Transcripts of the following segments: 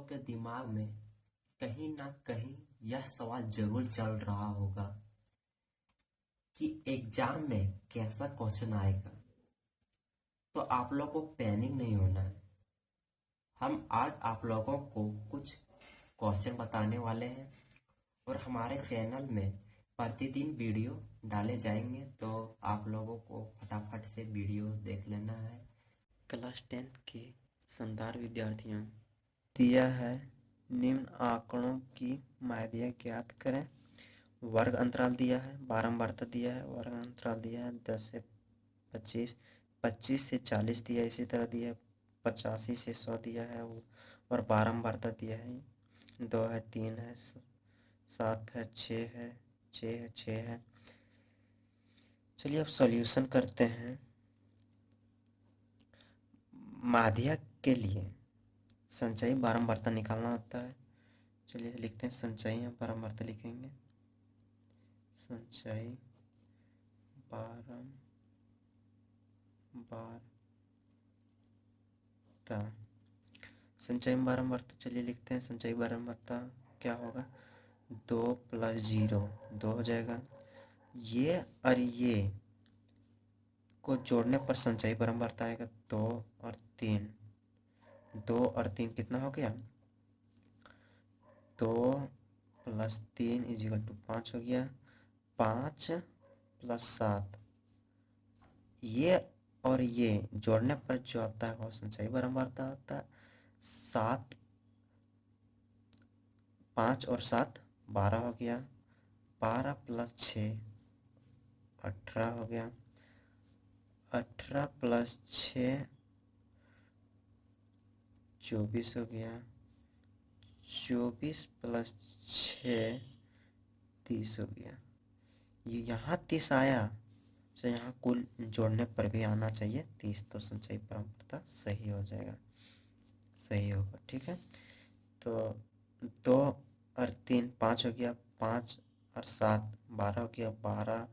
के दिमाग में कहीं ना कहीं यह सवाल जरूर चल रहा होगा कि एग्जाम में कैसा क्वेश्चन आएगा। तो आप लोगों को पैनिक नहीं होना है। हम आज आप लोगों को कुछ क्वेश्चन बताने वाले हैं और हमारे चैनल में प्रतिदिन वीडियो डाले जाएंगे, तो आप लोगों को फटाफट से वीडियो देख लेना है। क्लास 10 के संधार विद्यार्थियों, दिया है निम्न आंकड़ों की माध्य ज्ञात करें। वर्ग अंतराल दिया है, बारंबारता दिया है, वर्ग अंतराल दिया है 10 से 25, 25 से 40 दिया है, इसी तरह दिया है 85 से 100 दिया है और बारंबारता दिया है 2 है, 3 है, 7 है, 6 है, 6 है, 6 है। चलिए अब सॉल्यूशन करते हैं। माध्य के लिए संचयी बारंबारता निकालना होता है। चलिए लिखते हैं संचयी, बारंबारता लिखेंगे संचयी बारंबारता। संचयी बारंबारता चलिए लिखते हैं संचयी बारंबारता क्या होगा, 2 + 0 2 हो जाएगा। ये और ये को जोड़ने पर संचयी बारंबारता आएगा 2 और 3। 2 और 3 कितना हो गया, 2 + 3 = 5 हो गया। 5 + 7, ये और ये जोड़ने पर जो आता है वो संचयी बारंबारता होता है। 7 5 और 7 12 हो गया। 12 + 6 18 हो गया। 18 + 6 24 हो गया। 24 + 6 30 हो गया। ये यहाँ 30 आया, तो यहाँ कुल जोड़ने पर भी आना चाहिए 30, तो संचयी बारंबारता सही हो जाएगा, सही होगा। ठीक है, तो 2 और 3 5 हो गया, 5 और 7 12 हो गया, 12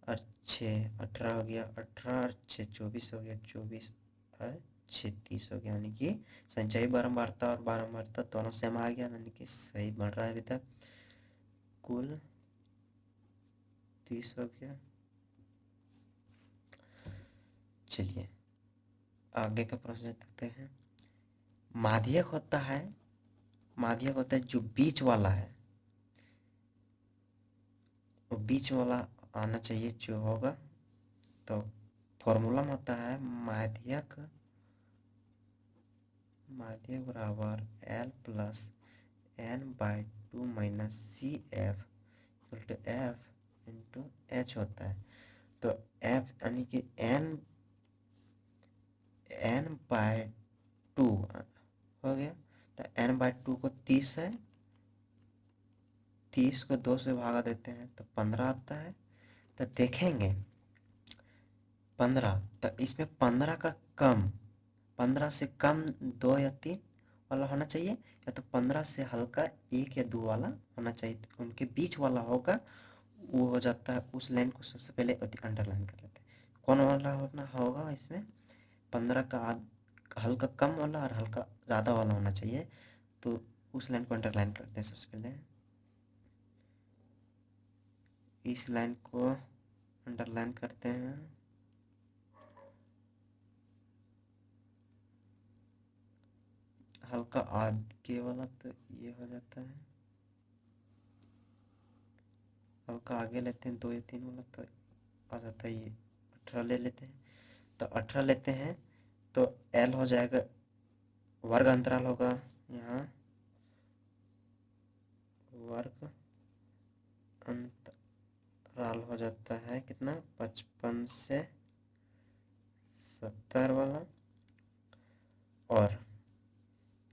और 6 18 हो गया, 18 और 6 24 हो गया, 24 और 6 30 हो गया। यानी कि संचयी बारंबारता और बारंबारता दोनों सेम आ गया, यानी कि सही बन रहा है अभी तक। कुल 30 हो गया। चलिए आगे का प्रश्न देखते हैं। माध्यक होता है, माध्यक होता है जो बीच वाला है, वो बीच वाला आना चाहिए जो होगा। तो फॉर्मूला में होता है माध्यक, माध्यक बराबर L + n/2 - CF = F × H होता है। तो F यानी कि n/2 हो गया। तो n/2 को 30 है, 30 को 2 से भागा देते हैं तो 15 आता है। तो देखेंगे 15, तो इसमें 15 का कम, 15 से कम 2 या 3 वाला होना चाहिए, या तो 15 से हल्का 1 या 2 वाला होना चाहिए। उनके बीच वाला होगा, वो हो जाता है। उस लाइन को सबसे पहले अंडरलाइन कर लेते हैं। कौन वाला होना होगा इसमें, 15 का हल्का कम वाला और हल्का ज़्यादा वाला होना चाहिए। तो उस लाइन को अंडरलाइन करते हैं सबसे पहले। इस लाइन को अंडरलाइन करते हैं। हल्का आगे वाला तो ये हो जाता है, हल्का आगे लेते हैं 2 या 3 वाला तो आ जाता है ये 18 ले लेते हैं। तो 18 लेते हैं तो L हो जाएगा, वर्ग अंतराल होगा यहाँ, वर्ग अंतराल हो जाता है कितना, 55 से 70 वाला, और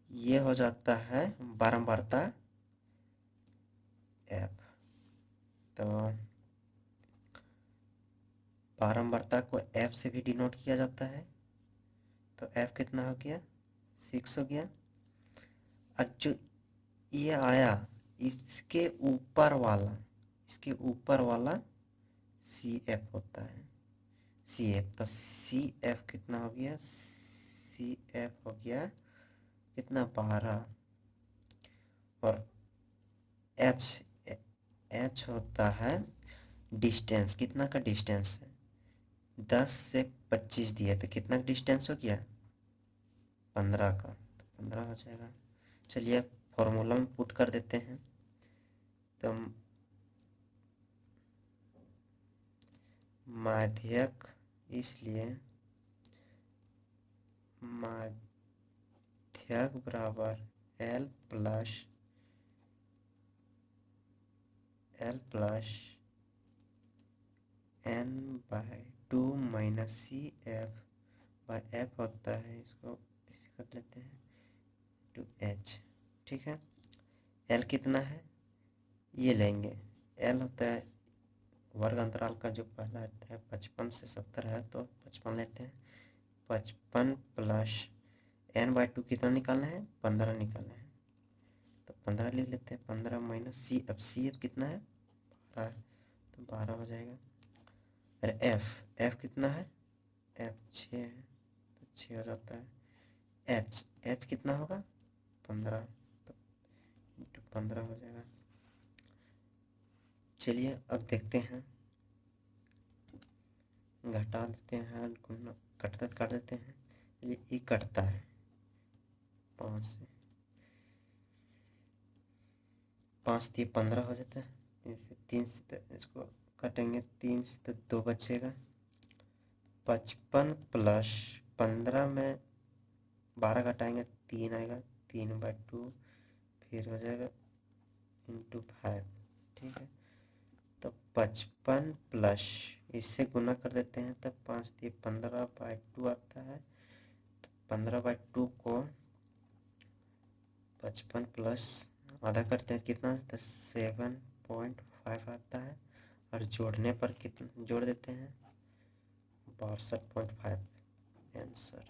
ये हो जाता है बारंबारता F। तो बारंबारता को F से भी डिनोट किया जाता है। तो F कितना हो गया, 6 हो गया। और जो ये आया इसके ऊपर वाला, इसके ऊपर वाला CF होता है, CF। तो CF कितना हो गया, CF हो गया कितना, 12। और एच एच होता है डिस्टेंस। कितना का डिस्टेंस है? 10 से 25 दिया तो कितना का डिस्टेंस हो गया? 15 का, तो 15 हो जाएगा। चलिए फॉर्मूला में पुट कर देते हैं। तो माध्यक, इसलिए माध्यक बराबर L plus n/2 minus CF/F होता है। इसको इसे कर लेते हैं 2H। ठीक है, L कितना है ये लेंगे। L होता है वर्ग अंतराल का जो पहला आता है 55 से 70 है, तो 55 लेते हैं। 55 प्लस n/2 कितना निकालना है? 15 निकालना है, तो 15 ले लेते हैं। 15 माइनस CF कितना है? 12, तो 12 हो जाएगा। अरे F कितना है? F 6 है, तो 6 हो जाता है। H कितना होगा? 15, तो इंटू 15 हो जाएगा। चलिए अब देखते हैं, घटा देते हैं, कटता काट देते हैं। ये कटता है 5 से, 5 दिए 15 हो जाता है। 3 से तो इसको काटेंगे, 3 से तो 2 बचेगा। 55 प्लस 15 में 12 घटाएंगे 3 आएगा, 3/2 फिर हो जाएगा इंटू 5। ठीक है, तो 55 प्लस, इससे गुना कर देते हैं, तब 5 दिए 15/2 आता है। तो 15/2 को 55 प्लस आधा करते हैं, कितना? 7.5 आता है। और जोड़ने पर कितना जोड़ देते हैं? 62.5 आंसर।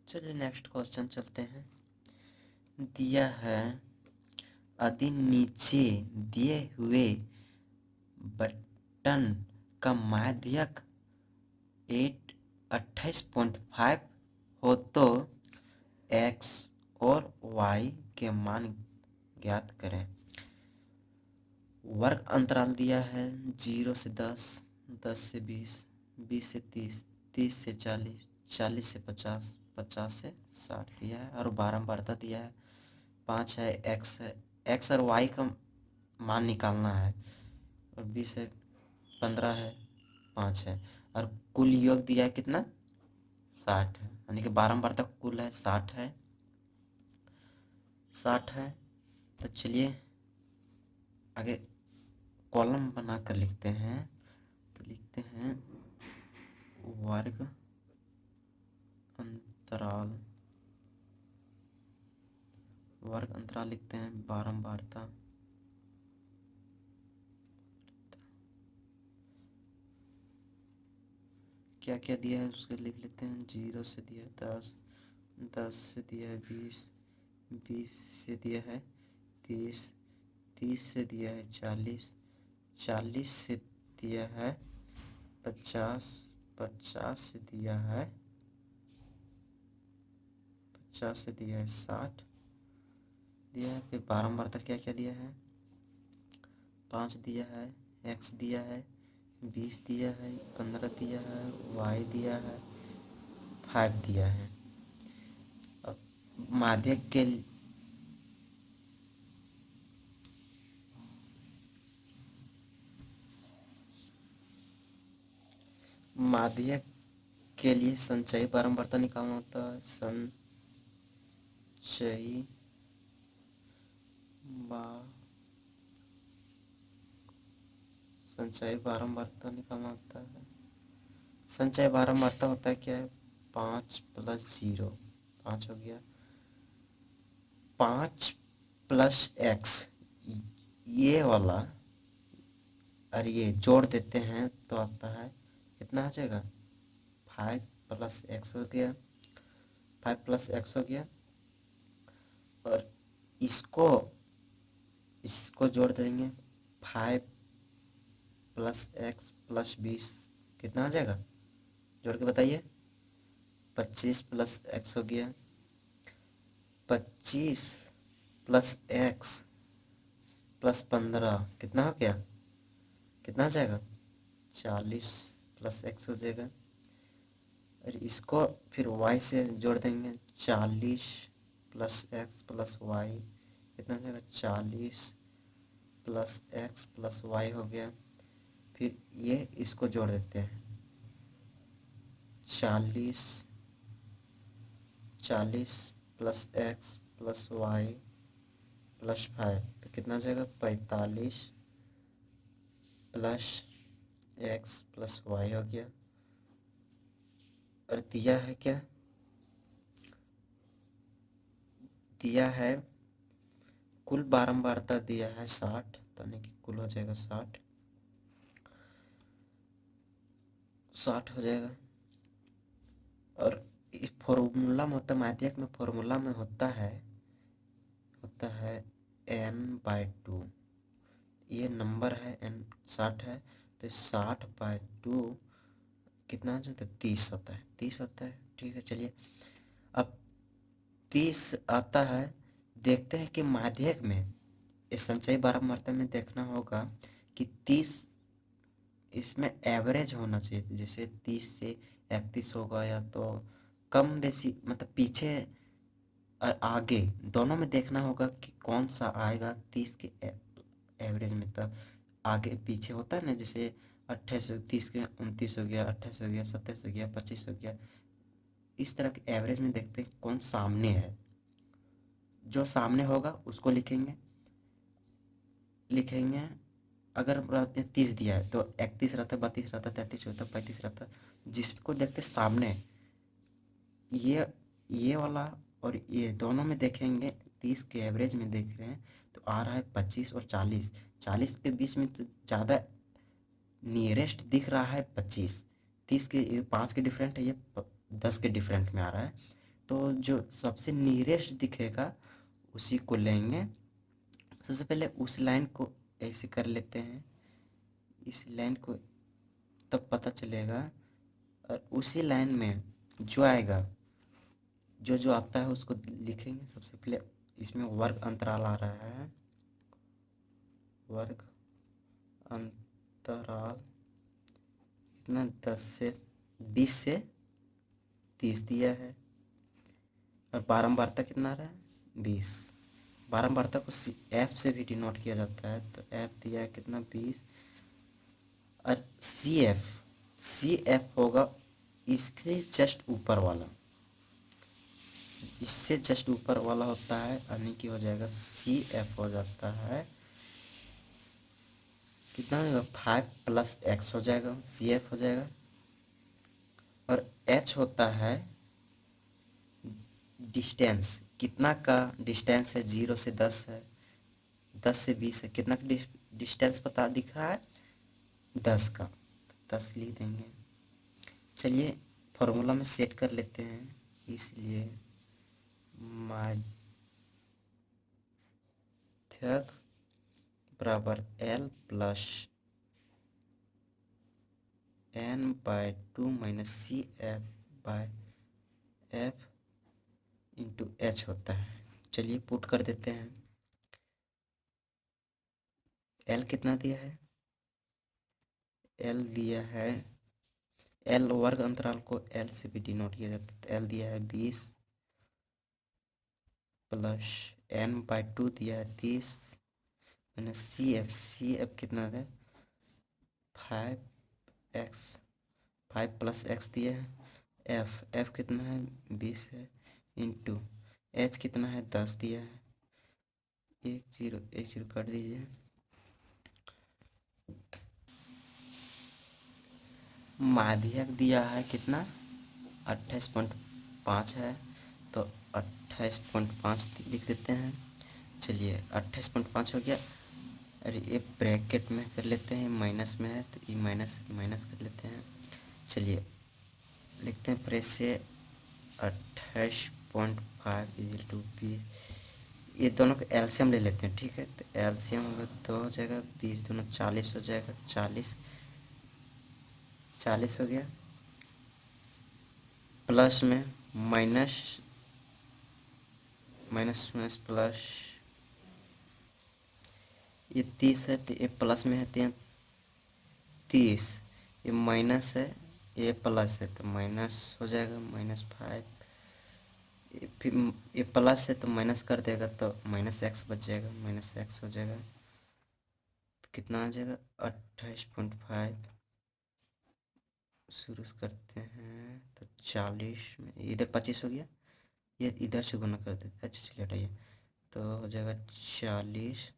चलिए नेक्स्ट क्वेश्चन चलते हैं। दिया है यदि नीचे दिए हुए बटन का माध्यक 28.5 हो तो x और y के मान ज्ञात करें। वर्ग अंतराल दिया है 0 से 10, 10 से 20, 20 से 30, 30 से 40, 40 से 50, 50 से 60 दिया है। और बारंबारता दिया है 5 है, x है, x और y का मान निकालना है। और 20 है, 15 है, 5 है, और कुल योग दिया है कितना? 60 है, यानी कि बारंबारता कुल है 60 है, 60 है। तो चलिए आगे कॉलम बनाकर लिखते हैं। तो लिखते हैं वर्ग अंतराल, वर्ग अंतराल लिखते हैं बारंबारता, क्या क्या दिया है उसके लिख लेते हैं। 0 से दिया है 10, 10 से दिया है 20, 20 से दिया है 30, 30 से दिया है 40, 40 से दिया है 50, 50 से दिया है 50 से दिया है 60 दिया है। फिर बारंबारता क्या क्या दिया है? 5 दिया है, x दिया है, 20 दिया है, 15 दिया है, y दिया है, 5 दिया है। अब माध्यक के माध्यक के लिए संचयी बारंबारता निकालना होता है। संचयी बारंबारता निकालना होता है। संचय बारंबारता होता है क्या है? 5 प्लस 0, 5 हो गया। 5 प्लस x, ये वाला और ये जोड़ देते हैं तो आता है कितना आ जाएगा? 5 प्लस x हो गया, 5 प्लस x हो गया। और इसको इसको जोड़ देंगे, 5 प्लस x प्लस 20 कितना आ जाएगा? जोड़ के बताइए। 25 प्लस x हो गया, 25 प्लस एक्स प्लस 15 कितना हो गया, कितना हो जाएगा, 40 प्लस एक्स हो जाएगा। और इसको फिर y से जोड़ देंगे, 40 प्लस एक्स प्लस वाई कितना हो जाएगा, 40 प्लस एक्स प्लस वाई हो गया। फिर ये इसको जोड़ देते हैं, 40 plus X plus Y plus 5 तो कितना हो जाएगा, 45 प्लस एक्स प्लस वाई हो गया। और दिया है क्या, दिया है कुल बारंबारता दिया है 60, यानी कि कुल हो जाएगा 60 हो जाएगा। और इस फॉर्मूला में होता, माध्यक में फॉर्मूला में होता है n/2, ये नंबर है n 60 है, तो 60/2 कितना हो जाता है, 30 आता है, 30 आता है। ठीक है, चलिए अब 30 आता है, देखते हैं कि माध्यक में इस संचयी बारंबारता में देखना होगा कि 30 इसमें एवरेज होना चाहिए, जैसे 30 से 31 होगा, या तो कम बेसी मतलब पीछे और आगे दोनों में देखना होगा कि कौन सा आएगा 30 के एवरेज में। तब आगे पीछे होता है ना, जैसे 28 30 के 29 हो गया, 28 हो गया, 27 हो गया, 25 हो गया, इस तरह के एवरेज में देखते हैं कौन सामने है। जो सामने होगा उसको लिखेंगे। अगर 30 दिया है तो 31 रहता, 32 रहता, 33 रहता, 35 रहता, जिसको देखते सामने, ये वाला और ये दोनों में देखेंगे, 30 के एवरेज में देख रहे हैं तो आ रहा है 25 और 40, 40 के बीच में तो ज़्यादा नियरेस्ट दिख रहा है 25, 30 के 5 के डिफरेंट है, ये 10 के डिफरेंट में आ रहा है। तो जो सबसे नियरेस्ट दिखेगा उसी को लेंगे। सबसे पहले उस लाइन को ऐसे कर लेते हैं, इस लाइन को तब पता चलेगा। और उसी लाइन में जो आएगा, जो आता है उसको लिखेंगे। सबसे पहले इसमें वर्ग अंतराल आ रहा है, वर्ग अंतराल कितना, 20 से 30 दिया है। और बारंबारता कितना आ रहा है, 20। बारंबारता को एफ से भी डिनोट किया जाता है, तो एफ दिया है कितना, 20। और सी एफ होगा इसके जस्ट ऊपर वाला, इससे जस्ट ऊपर वाला होता है, यानी कि हो जाएगा सी एफ हो जाता है कितना हो जाएगा, 5 प्लस एक्स हो जाएगा, सी एफ हो जाएगा। और एच होता है डिस्टेंस, कितना का डिस्टेंस है, 0 से 10 है, 10 से 20 है, कितना का डिस्टेंस पता दिख रहा है, 10 का, 10 लिख देंगे। चलिए फॉर्मूला में सेट कर लेते हैं, इसलिए माध्यक बराबर L plus n/2 minus C F by F into H होता है। चलिए पुट कर देते हैं। L कितना दिया है, L दिया है, L वर्ग अंतराल को L से भी डिनोट किया जाता है, तो L दिया है 20 प्लस n/2 दिया है 30 माइनस सी एफ कितना है, 5x, 5 प्लस एक्स दिया है। एफ कितना है, 20 है, इंटू एच कितना है, 10 दिया है। 1 0 कर दीजिए। माध्यक दिया है कितना, 28.5 है, तो 28.5 लिख देते हैं। चलिए 28.5 हो गया। अरे ये ब्रैकेट में कर लेते हैं, माइनस में है तो ये माइनस माइनस कर लेते हैं। चलिए लिखते हैं प्रेस से 28.5 इक्वल टू 20, ये दोनों का एलसीएम ले लेते हैं, ठीक है। तो एलसीएम होगा तो हो जाएगा 20 दोनों 40 हो जाएगा, 40 हो गया। प्लस में माइनस माइनस माइनस प्लस, ये 30 है तो ये प्लस में है तो 30, ये माइनस है ये प्लस है तो माइनस हो जाएगा -5। ये फिर ये प्लस है तो माइनस कर देगा तो -x बच जाएगा, -x हो जाएगा तो कितना आ जाएगा 28.5। शुरू करते हैं तो 40 में इधर 25 हो गया, ये इधर से गुना कर देते हैं। अच्छा चलिए हटाइए, तो हो जाएगा 40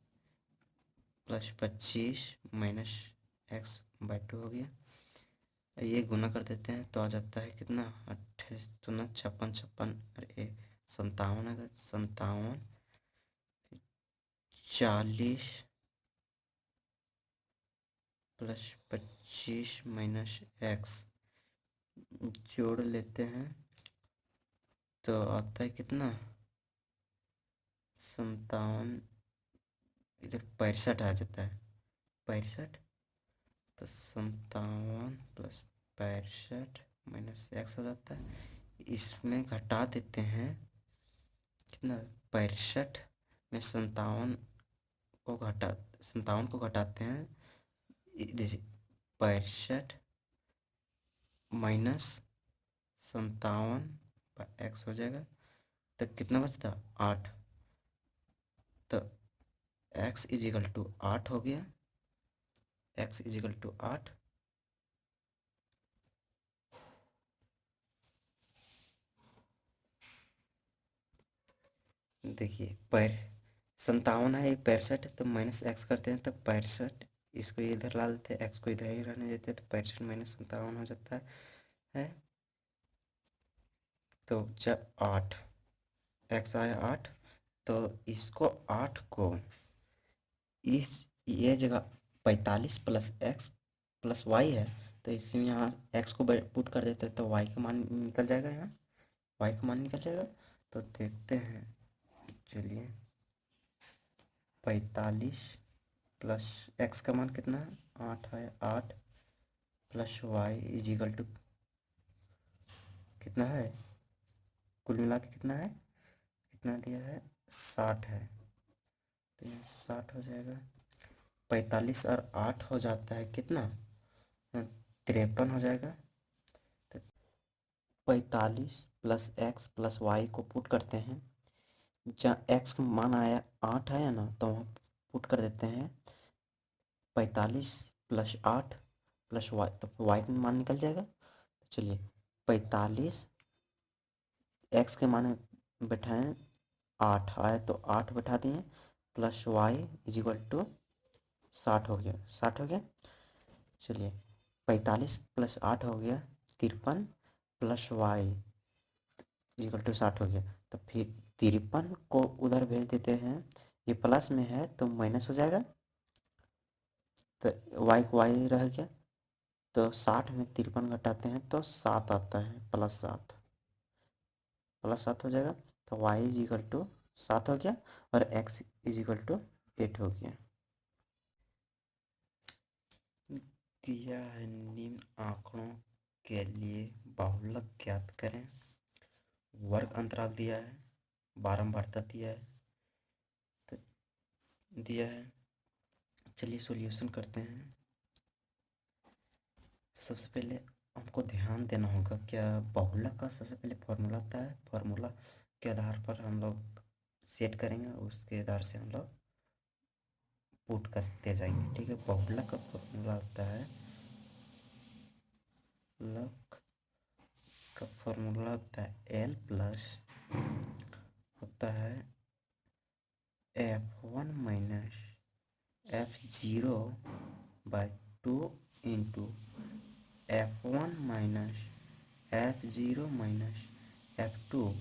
+ 25 -x/2 हो गया। ये गुना कर देते हैं तो आ जाता है कितना 28 दूना 56 56, अरे 57 आएगा 57, 40 + 25 -x जोड़ लेते हैं तो आता है कितना 57, इधर 65 आ जाता है 65, तो 57 + 65 -x हो जाता है। इसमें घटा देते हैं कितना 65 में 57 को घटाते हैं, जैसे 65 - 57/x हो जाएगा तो कितना बचता 8, तो x = 8 हो गया, x = 8। देखिए 57 है, 65 है तो -x करते हैं तो 65, इसको इधर ला देते हैं, x को इधर ही रहने देते हैं तो 65 - 57 हो जाता है। तो जब 8 x आया 8, तो इसको 8 को इस ये जगह 45 + x + y है, तो इसमें यहाँ x को पुट कर देते हैं तो y का मान निकल जाएगा, यहाँ y का मान निकल जाएगा। तो देखते हैं, चलिए 45 + x का मान कितना है 8 है, 8 + y = कितना है, कुल मिला के कितना है, कितना दिया है 60 है, तो ये 60 हो जाएगा। 45 और 8 हो जाता है कितना 53 हो जाएगा। तो 45 + x + y को पुट करते हैं, जहाँ x का मान आया 8 आया ना तो वहाँ पुट कर देते हैं 45 + 8 + y, तो y का मान निकल जाएगा। तो चलिए 45 x के मान बैठाएं 8 आए तो 8 बैठा दिए, + y = 60 हो गया, 60 हो गया। चलिए 45 + 8 हो गया 53, + y = 60 हो गया। तो फिर 53 को उधर भेज देते हैं, ये प्लस में है तो माइनस हो जाएगा, तो y को y रह गया, तो 60 में 53 घटाते हैं तो 7 आता है, +7 हो जाएगा। तो y = 7 हो गया और x = 8 हो गया। दिया है निम्न आंकड़ों के लिए बहुलक ज्ञात करें। वर्ग अंतराल दिया है, बारंबारता दिया है, तो दिया है। चलिए सॉल्यूशन करते हैं। सबसे पहले हमको ध्यान देना होगा, क्या बहुलक का सबसे पहले फॉर्मूला होता है, फॉर्मूला के आधार पर हम लोग सेट करेंगे, उसके आधार से हम लोग पुट करते जाएंगे, ठीक है। बहुलक का फॉर्मूला होता है, लक का फॉर्मूला होता है L प्लस होता है F1 minus F0/2 into F1 minus F0 minus F2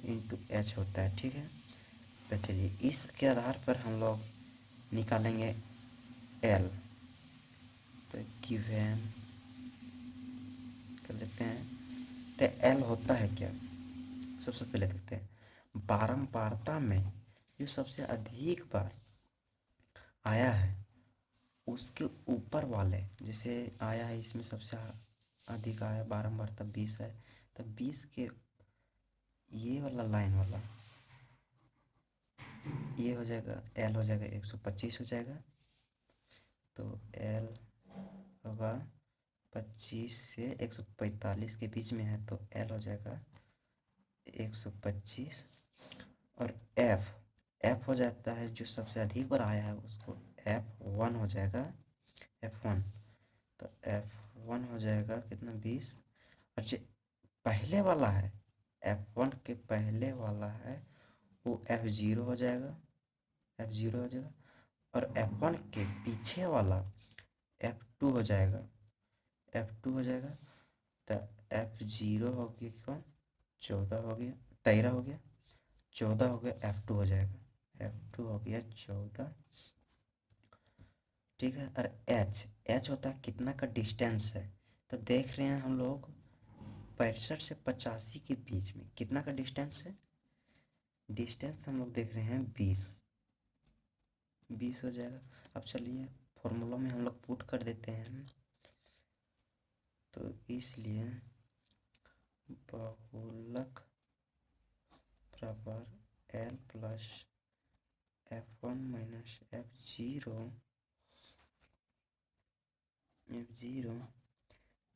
into H होता है, ठीक है। तो चलिए इसके आधार पर हम लोग निकालेंगे L, तो गिवन कर लेते हैं। तो L होता है क्या, सबसे पहले देखते हैं। बारंबारता में जो सबसे अधिक बार आया है उसके ऊपर वाले, जैसे आया है इसमें सबसे अधिक आया बारंबारता 20 है, तो 20 के ये वाला लाइन वाला ये हो जाएगा एल हो जाएगा 125 हो जाएगा, तो एल होगा 25 से 145 के बीच में है, तो एल हो जाएगा 125। और एफ हो जाता है जो सबसे अधिक बार आया है उसको F1 हो जाएगा, F1, तो F1 हो जाएगा कितना 20। और जो पहले वाला है F1 के पहले वाला है वो F0 हो जाएगा, F0 हो जाएगा। और F1 के पीछे वाला F2 हो जाएगा, F2 हो जाएगा। तो F0 हो गया कौन 14 हो गया, 13 हो गया, 14 हो गया, F2 हो जाएगा, F2 हो गया 14। ठीक है। और एच होता है कितना का डिस्टेंस है, तो देख रहे हैं हम लोग 65 से 85 के बीच में कितना का डिस्टेंस है, डिस्टेंस हम लोग देख रहे हैं 20 हो जाएगा। अब चलिए फॉर्मूला में हम लोग पुट कर देते हैं, तो इसलिए बहुलक बराबर L plus F1 minus F0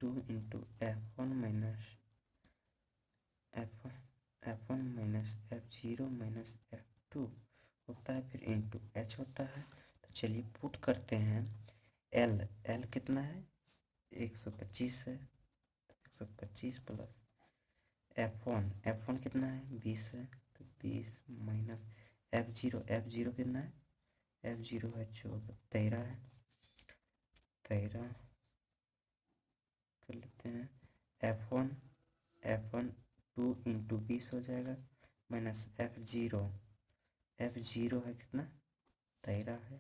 2 into F1 minus F1 minus F0 minus F2 होता है, फिर इंटू एच होता है। तो चलिए पुट करते हैं, एल कितना है 125 है, 125 प्लस F1 कितना है 20 है, तो 20 माइनस F0 कितना है, F0 है 14, 13 है, 13 कर लेते हैं। F1 2 इंटू 20 हो जाएगा, माइनस F0 है कितना 13 है,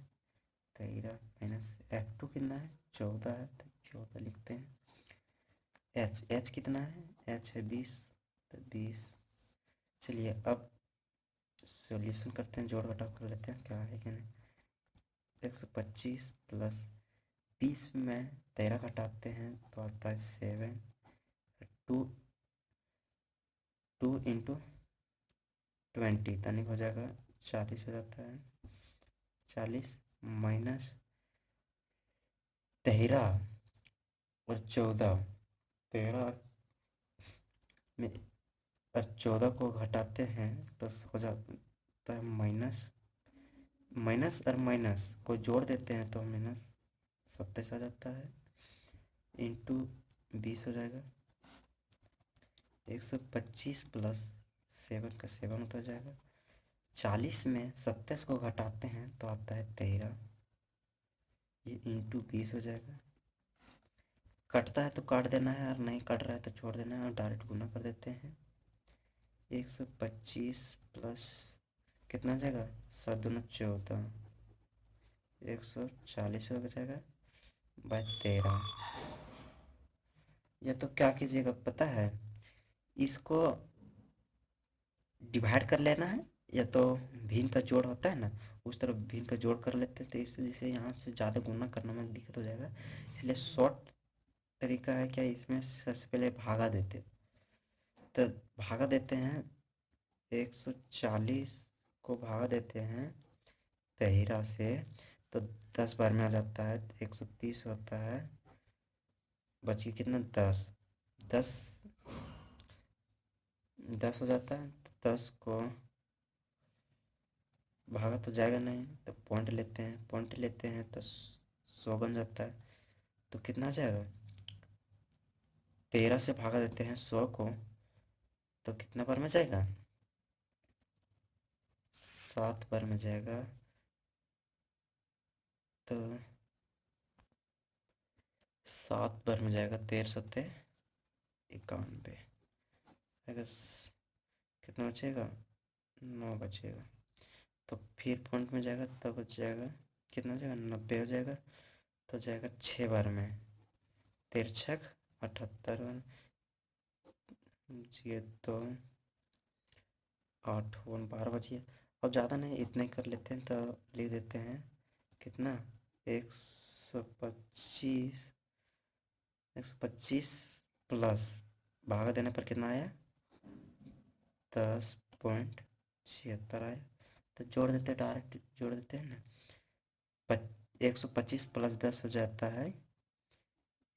13 माइनस F2 कितना है 14 है, तो 14 लिखते हैं। एच कितना है, एच है 20, तो 20। चलिए अब सॉल्यूशन करते हैं, जोड़ घटाव कर लेते हैं क्या है कि नहीं। 125 प्लस 20 में 13 घटाते हैं तो आता है 7, 2 इंटू 20 तनिक हो जाएगा 40 हो जाता है, 40 माइनस 13 और 14, 13 में और 14 को घटाते हैं तो हो जाता है माइनस और माइनस को जोड़ देते हैं तो माइनस 27 आ जाता है, इंटू 20 हो जाएगा। 125 प्लस 7 का 7 होता जाएगा, 40 में 27 को घटाते हैं तो आता है 13, ये इंटू 20 हो जाएगा। कटता है तो काट देना है और नहीं कट रहा है तो छोड़ देना है और डायरेक्ट गुना कर देते हैं। 125 प्लस कितना जाएगा 7 दूना 14, 140 हो जाएगा बाय 13। या तो क्या कीजिएगा पता है, इसको डिवाइड कर लेना है, या तो भिन्न का जोड़ होता है ना उस तरफ भिन्न का जोड़ कर लेते हैं, तो इससे यहाँ से ज़्यादा गुना करने में दिक्कत हो जाएगा। इसलिए शॉर्ट तरीका है क्या, इसमें सबसे पहले भागा देते, तो भागा देते हैं 140 को भागा देते हैं 13 से, तो 10 बार में आ जाता है 130 होता है, बची कितना 10 हो जाता है, तो 10 को भागा तो जाएगा नहीं, तो पॉइंट लेते हैं तो 100 बन जाता है, तो कितना आ जाएगा 13 से भागा देते हैं 100 को, तो कितना बार में जाएगा 7 बार में जाएगा, तो 7 बार में जाएगा 13 सत्ते 91, अगर कितना बचेगा 9 बचेगा, तो फिर पॉइंट में जाएगा तब बच जाएगा कितना हो जाएगा 90 हो जाएगा, तो जाएगा 6 बार में, 13 78 ये 2 8 12 बचिए। अब ज़्यादा नहीं इतने कर लेते हैं, तो लिख देते हैं कितना 125 प्लस भागा देने पर कितना आया 10.76 आया, तो जोड़ देते, डायरेक्ट जोड़ देते हैं ना। 125 प्लस 10 हो जाता है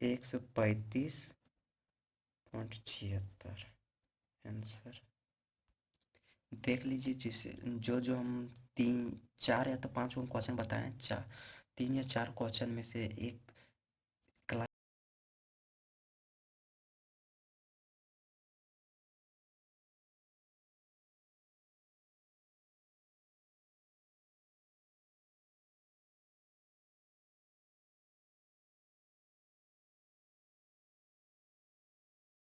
135.76 आंसर। देख लीजिए, जिसे जो जो हम 3 4 या तो 5 क्वेश्चन बताएं, 3 या 4 क्वेश्चन में से एक